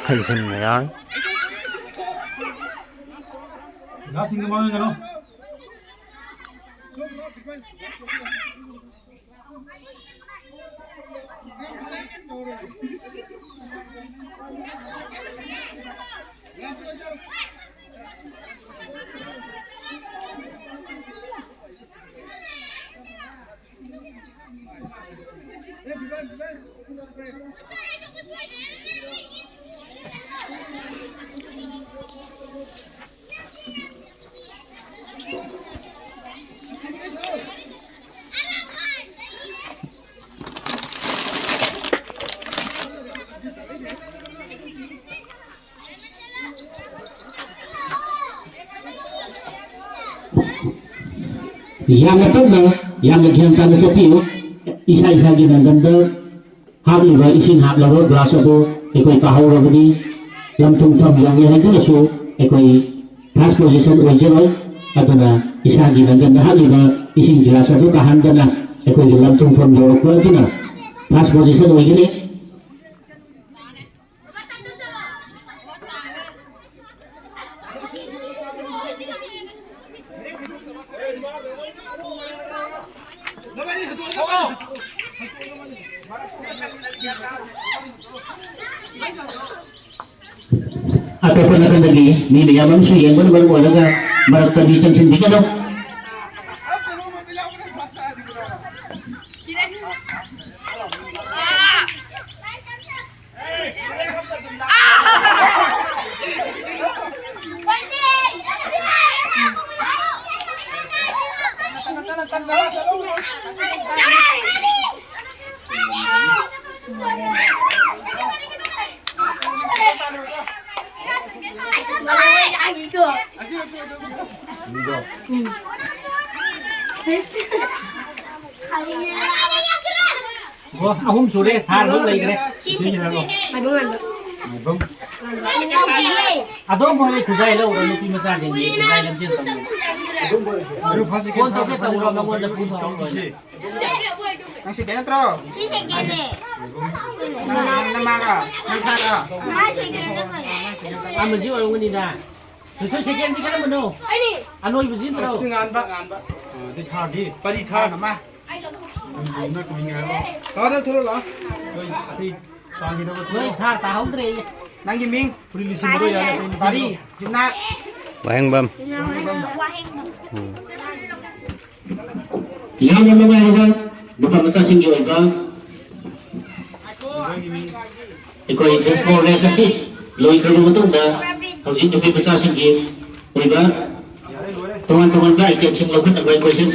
Haisin na yan. Lasing ka mga gano'n. Yang itu yang dikirimkan ke Sophie, isa-isa ginaganda, hab iba isin hab laro braso ko, eko'y kahawra ba ni, lamtung tam yang yan ito so, eko'y first position original, at na isa ginaganda hab iba isin braso ko kahanda na, eko'y lamtung from Europe ko ito na, first position original. Atau pernah lagi, ni dia manusia yang baru-baru ada mereka bincang sendiri kan? Ahum sudah, thar bông lấy cái này. Xin chào cô. Mày bông. Adom mau itu saya lo, orang itu macam ni, saya lemjen tamu. Kau tahu kita orang orang ada pun tahu. Masih kena terus. Nama ka? Nama Anu jiwa orang ini dah. Itu sekian sih kan mana? Anu ibu jin terus. ngan pak. Di thar di, padi thar. Nama. Nó cũng nghe lo. Tahu dah terus lah. Rồi thì toàn gì đâu. Noi thar tahu deh. Nang Jiming. Polisi baru ya. Tadi Jumna. Waheng bam. Yang nama apa? Bukan masa singgi apa? Eko'y baseball race sih, loy kalau betul dah. Hausin tu besar singgi, apa? Tuan-tuan baik yang sing lakukan apa question